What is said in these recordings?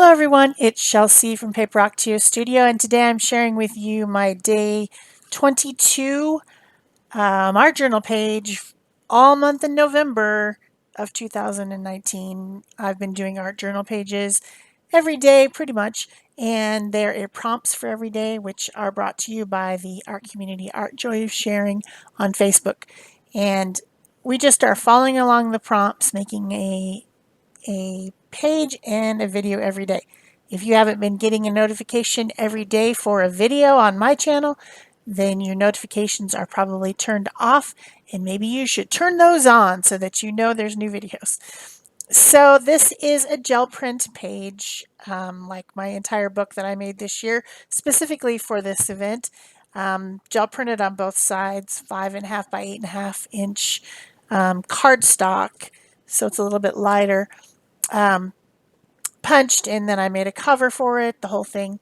Hello everyone, it's Shel C from PaperOcotilloStudio, and today I'm sharing with you my day 22 art journal page all month in November of 2019. I've been doing art journal pages every day pretty much, and there are prompts for every day which are brought to you by the art community Art Joy of Sharing on Facebook. And we just are following along the prompts, making a page and a video every day. If you haven't been getting a notification every day for a video on my channel, then your notifications are probably turned off, and maybe you should turn those on so that you know there's new videos. So this is a gel print page, like my entire book that I made this year, specifically for this event. Gel printed on both sides, 5.5 by 8.5 inch cardstock, so it's a little bit lighter. Punched, and then I made a cover for it, the whole thing.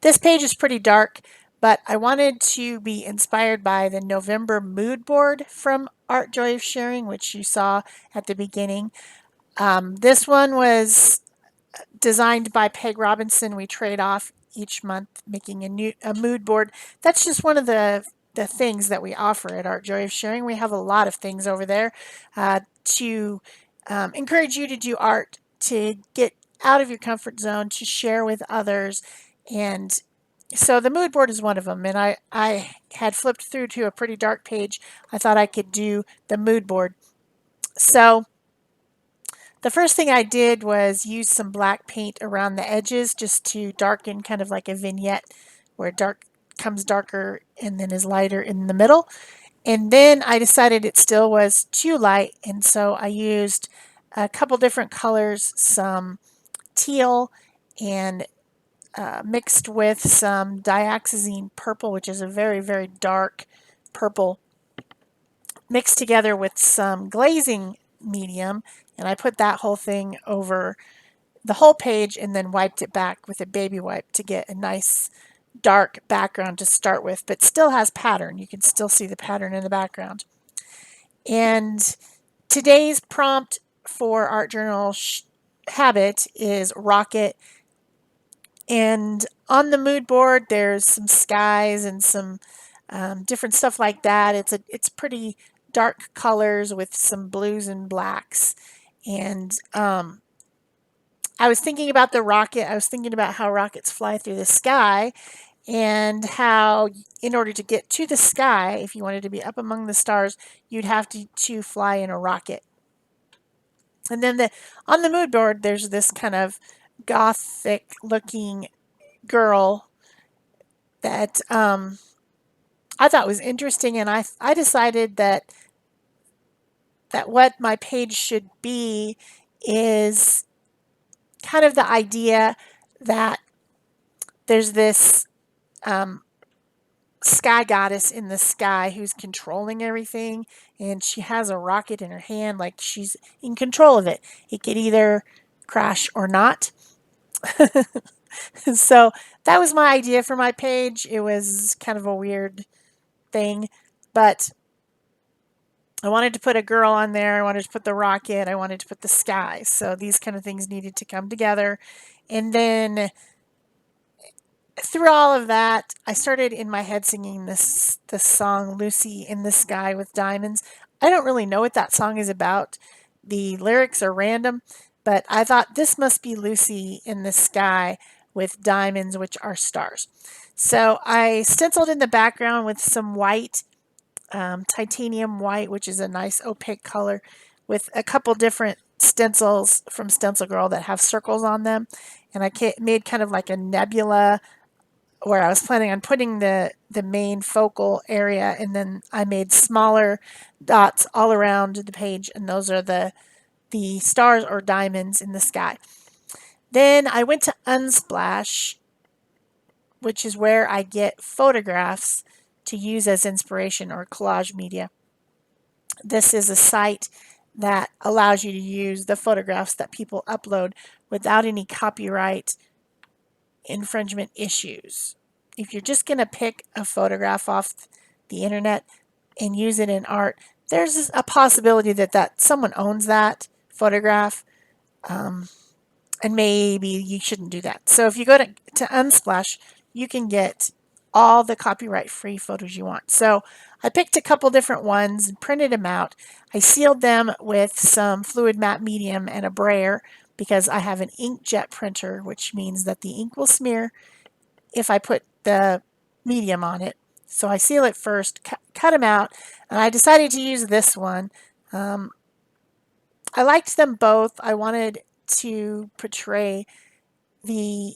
This page is pretty dark, but I wanted to be inspired by the November mood board from Art Joy of Sharing, which you saw at the beginning. This one was designed by Peg Robinson. We trade off each month making a mood board. That's just one of the things that we offer at Art Joy of Sharing. We have a lot of things over there to encourage you to do art, to get out of your comfort zone, to share with others. And so the mood board is one of them. And I had flipped through to a pretty dark page. I thought I could do the mood board. So the first thing I did was use some black paint around the edges just to darken, kind of like a vignette where dark comes darker and then is lighter in the middle. And then I decided it still was too light, and so I used a couple different colors, some teal and mixed with some dioxazine purple, which is a very, very dark purple, mixed together with some glazing medium, and I put that whole thing over the whole page and then wiped it back with a baby wipe to get a nice dark background to start with, but still has pattern. You can still see the pattern in the background. And today's prompt for Art Journal Habit is rocket. And on the mood board, there's some skies and some different stuff like that. It's pretty dark colors with some blues and blacks. And I was thinking about the rocket. I was thinking about how rockets fly through the sky, and how in order to get to the sky, if you wanted to be up among the stars, you'd have to fly in a rocket. And then on the mood board, there's this kind of gothic looking girl that I thought was interesting, and I decided that what my page should be is kind of the idea that there's this sky goddess in the sky who's controlling everything, and she has a rocket in her hand, like she's in control of it. It could either crash or not. So that was my idea for my page. It was kind of a weird thing, but I wanted to put a girl on there. I wanted to put the rocket. I wanted to put the sky. So these kind of things needed to come together. And then through all of that, I started in my head singing this song, Lucy in the Sky with Diamonds. I don't really know what that song is about. The lyrics are random, but I thought this must be Lucy in the sky with diamonds, which are stars. So I stenciled in the background with some white, titanium white, which is a nice opaque color, with a couple different stencils from Stencil Girl that have circles on them. And I made kind of like a nebula where I was planning on putting the main focal area, and then I made smaller dots all around the page, and those are the stars or diamonds in the sky. Then I went to Unsplash, which is where I get photographs to use as inspiration or collage media. This is a site that allows you to use the photographs that people upload without any copyright infringement issues. If you're just going to pick a photograph off the internet and use it in art, there's a possibility that someone owns that photograph. and maybe you shouldn't do that. So if you go to Unsplash, you can get all the copyright-free photos you want. So I picked a couple different ones and printed them out. I sealed them with some fluid matte medium and a brayer because I have an inkjet printer, which means that the ink will smear if I put the medium on it. So I seal it first, cut them out, and I decided to use this one. I liked them both. I wanted to portray the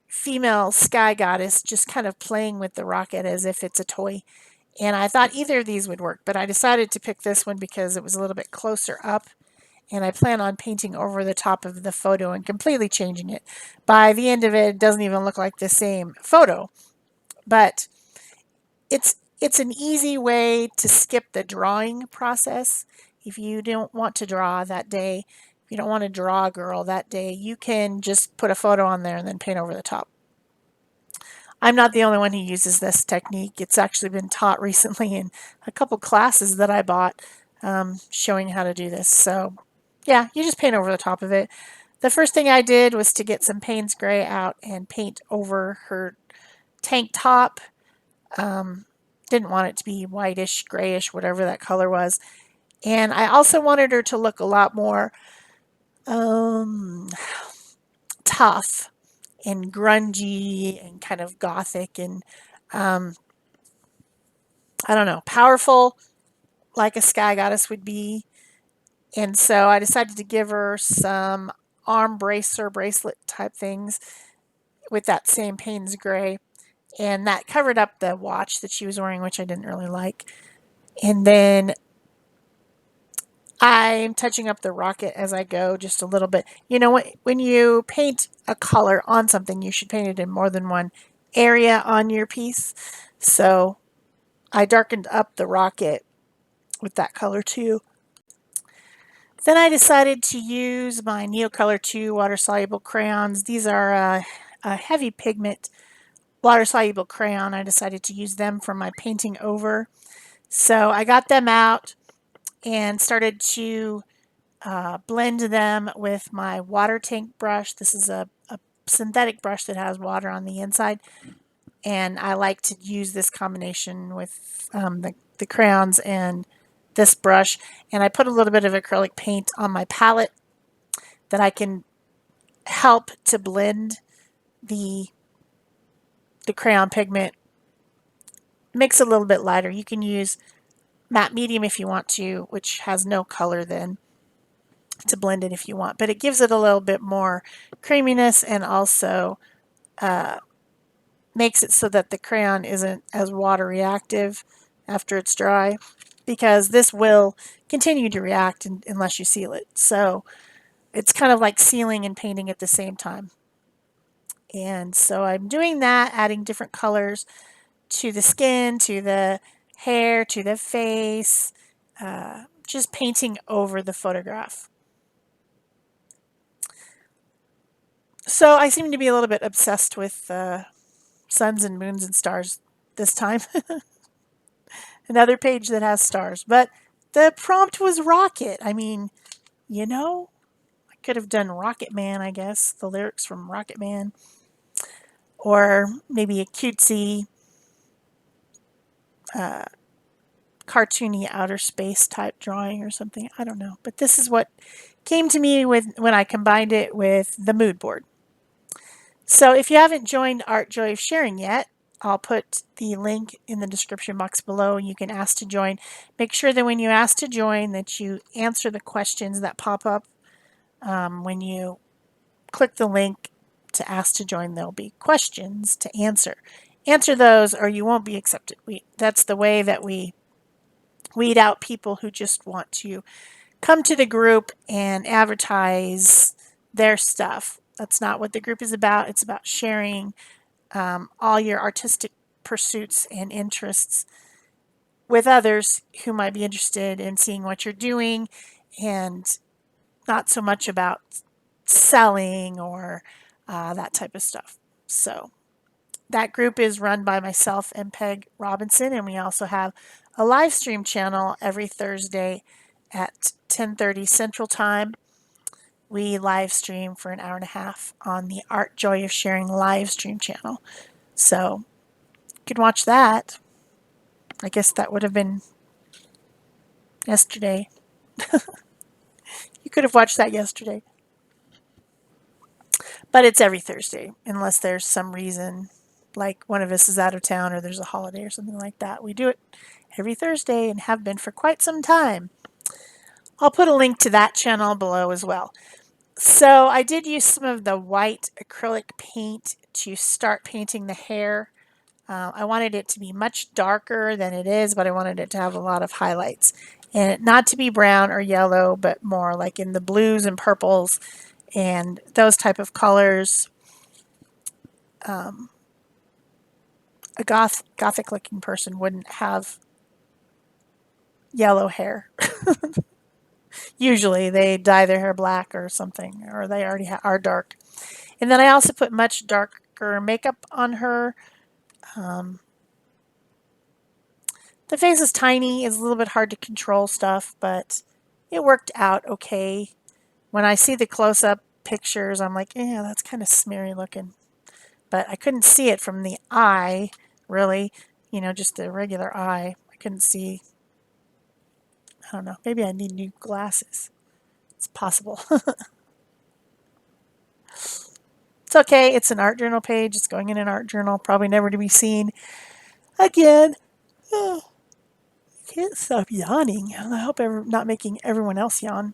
female sky goddess just kind of playing with the rocket as if it's a toy. And I thought either of these would work, but I decided to pick this one because it was a little bit closer up. And I plan on painting over the top of the photo and completely changing it. By the end of it, it doesn't even look like the same photo. But it's an easy way to skip the drawing process. If you don't want to draw that day, if you don't want to draw a girl that day, you can just put a photo on there and then paint over the top. I'm not the only one who uses this technique. It's actually been taught recently in a couple classes that I bought showing how to do this. So yeah, you just paint over the top of it. The first thing I did was to get some Payne's Gray out and paint over her tank top. Didn't want it to be whitish, grayish, whatever that color was. And I also wanted her to look a lot more tough and grungy and kind of gothic and I don't know, powerful like a sky goddess would be. And so I decided to give her some arm bracer bracelet type things with that same Payne's Gray. And that covered up the watch that she was wearing, which I didn't really like. And then I'm touching up the rocket as I go just a little bit. You know, when you paint a color on something, you should paint it in more than one area on your piece. So I darkened up the rocket with that color too. Then I decided to use my Neocolor 2 water-soluble crayons. These are a heavy pigment water-soluble crayon. I decided to use them for my painting over. So I got them out and started to blend them with my water tank brush. This is a synthetic brush that has water on the inside. And I like to use this combination with the crayons and this brush. And I put a little bit of acrylic paint on my palette that I can help to blend the crayon pigment. Makes it a little bit lighter. You can use matte medium if you want to, which has no color then, to blend it if you want. But it gives it a little bit more creaminess and also makes it so that the crayon isn't as water reactive after it's dry, because this will continue to react unless you seal it. So it's kind of like sealing and painting at the same time. And so I'm doing that, adding different colors to the skin, to the hair, to the face, just painting over the photograph. So I seem to be a little bit obsessed with suns and moons and stars this time. Another page that has stars. But the prompt was rocket. I mean, you know, I could have done Rocket Man, I guess, the lyrics from Rocket Man. Or maybe a cutesy, cartoony outer space type drawing or something. I don't know. But this is what came to me when I combined it with the mood board. So if you haven't joined Art Joy of Sharing yet, I'll put the link in the description box below and you can ask to join. Make sure that when you ask to join that you answer the questions that pop up when you click the link to ask to join. There'll be questions to answer. Answer those or you won't be accepted. That's the way that we weed out people who just want to come to the group and advertise their stuff. That's not what the group is about. It's about sharing all your artistic pursuits and interests with others who might be interested in seeing what you're doing, and not so much about selling or that type of stuff. So that group is run by myself and Peg Robinson, and we also have a live stream channel every Thursday at 10:30 Central Time we live stream for an hour and a half on the Art Joy of Sharing live stream channel. So you can watch that. I guess that would have been yesterday. You could have watched that yesterday. But it's every Thursday, unless there's some reason, like one of us is out of town or there's a holiday or something like that. We do it every Thursday and have been for quite some time. I'll put a link to that channel below as well. So I did use some of the white acrylic paint to start painting the hair. I wanted it to be much darker than it is, but I wanted it to have a lot of highlights. And not to be brown or yellow, but more like in the blues and purples and those type of colors. A gothic looking person wouldn't have yellow hair. Usually they dye their hair black or something, or they already are dark. And then I also put much darker makeup on her. The face is tiny. It's a little bit hard to control stuff, but it worked out okay. When I see the close-up pictures, I'm like, yeah, that's kind of smeary looking. But I couldn't see it from the eye, really. You know, just the regular eye. I couldn't see. I don't know. Maybe I need new glasses. It's possible. It's okay. It's an art journal page. It's going in an art journal. Probably never to be seen again. Oh, I can't stop yawning. I hope I'm not making everyone else yawn.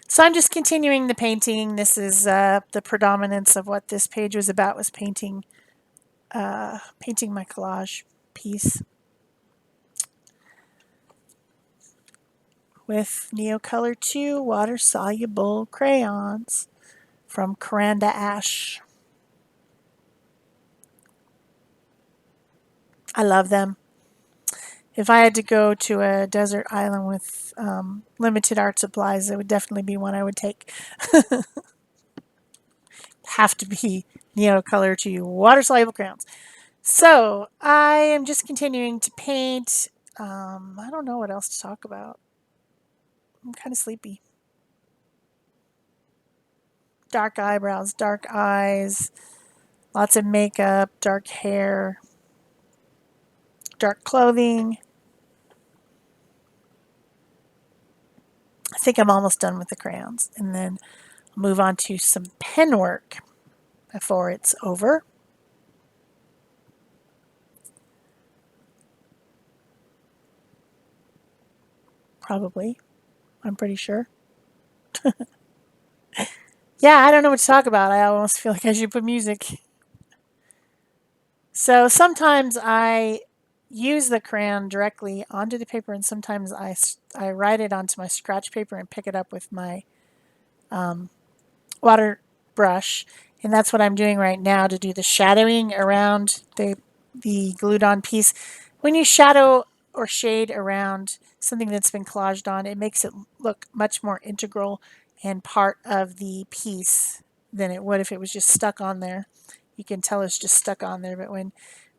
So I'm just continuing the painting. This is the predominance of what this page was about, was painting my collage piece with Neocolor 2 water-soluble crayons from Coranda Ash. I love them. If I had to go to a desert island with limited art supplies, it would definitely be one I would take. Have to be Neocolor 2 water-soluble crayons. So I am just continuing to paint. I don't know what else to talk about. I'm kind of sleepy. Dark eyebrows, dark eyes, lots of makeup, dark hair, dark clothing. I think I'm almost done with the crayons. And then I'll move on to some pen work before it's over. Probably. I'm pretty sure. Yeah, I don't know what to talk about. I almost feel like I should put music. So sometimes I use the crayon directly onto the paper, and sometimes I write it onto my scratch paper and pick it up with my water brush. And that's what I'm doing right now to do the shadowing around the glued on piece. When you shadow or shade around something that's been collaged on, it makes it look much more integral and part of the piece than it would if it was just stuck on there. You can tell it's just stuck on there, but when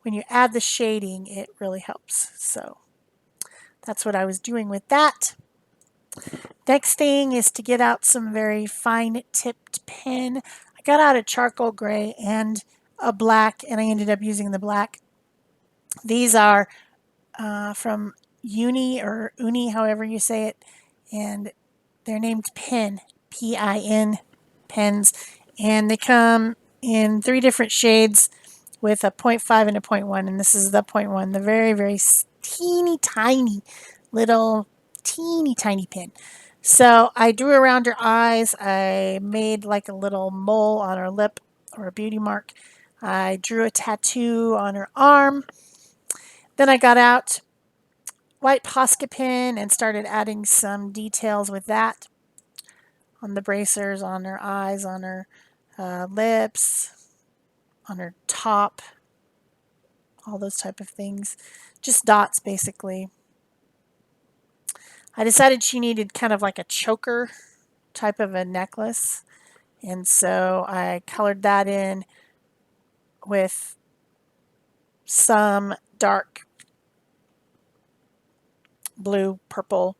you add the shading, it really helps. So that's what I was doing with that. Next thing is to get out some very fine tipped pen. I got out a charcoal gray and a black, and I ended up using the black. These are from Uni or Uni, however you say it, and they're named Pen, P-I-N, pens, and they come in 3 different shades with a 0.5 and a 0.1, and this is the 0.1, the very, very teeny tiny little teeny tiny pen. So I drew around her eyes. I made like a little mole on her lip or a beauty mark. I drew a tattoo on her arm. Then I got out white Posca pen and started adding some details with that on the bracers, on her eyes, on her lips, on her top, all those type of things. Just dots, basically. I decided she needed kind of like a choker type of a necklace, and so I colored that in with some dark blue, purple,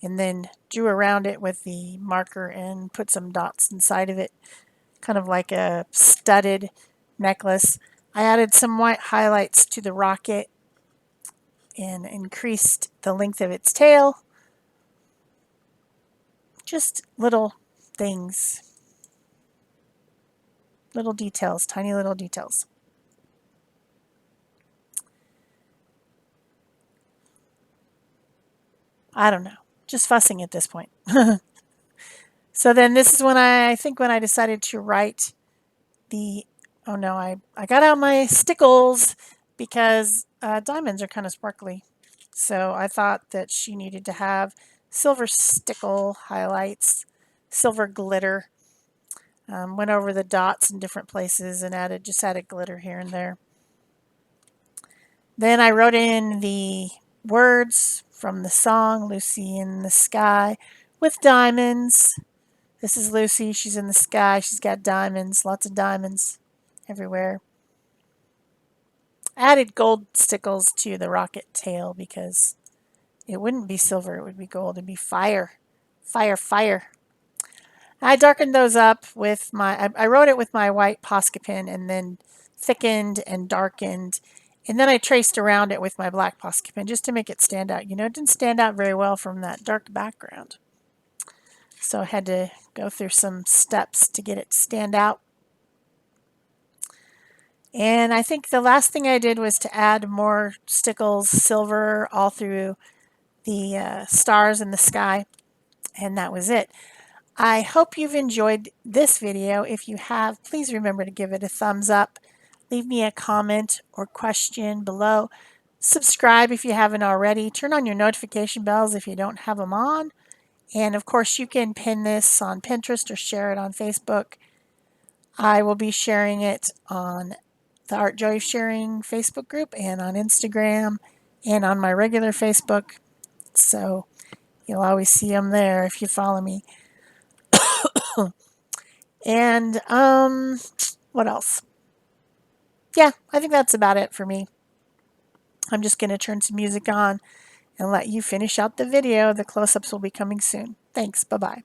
and then drew around it with the marker and put some dots inside of it, kind of like a studded necklace. I added some white highlights to the rocket and increased the length of its tail. Just little things, little details, tiny little details. I don't know, just fussing at this point. So then this is when I think when I decided to write the, oh no, I got out my stickles because diamonds are kind of sparkly. So I thought that she needed to have silver stickle highlights, silver glitter. Went over the dots in different places and just added glitter here and there. Then I wrote in the words from the song, Lucy in the Sky with Diamonds. This is Lucy. She's in the sky. She's got diamonds, lots of diamonds everywhere. Added gold stickles to the rocket tail because it wouldn't be silver, it would be gold. It'd be fire. Fire, fire. I darkened those up with I wrote it with my white Posca pen and then thickened and darkened. And then I traced around it with my black Posca pen just to make it stand out. You know, it didn't stand out very well from that dark background. So I had to go through some steps to get it to stand out. And I think the last thing I did was to add more stickles, silver, all through the stars in the sky. And that was it. I hope you've enjoyed this video. If you have, please remember to give it a thumbs up. Leave me a comment or question below. Subscribe if you haven't already. Turn on your notification bells if you don't have them on. And of course, you can pin this on Pinterest or share it on Facebook. I will be sharing it on the Art Joy Sharing Facebook group and on Instagram and on my regular Facebook. So you'll always see them there if you follow me. And what else? Yeah, I think that's about it for me. I'm just going to turn some music on and let you finish out the video. The close-ups will be coming soon. Thanks. Bye-bye.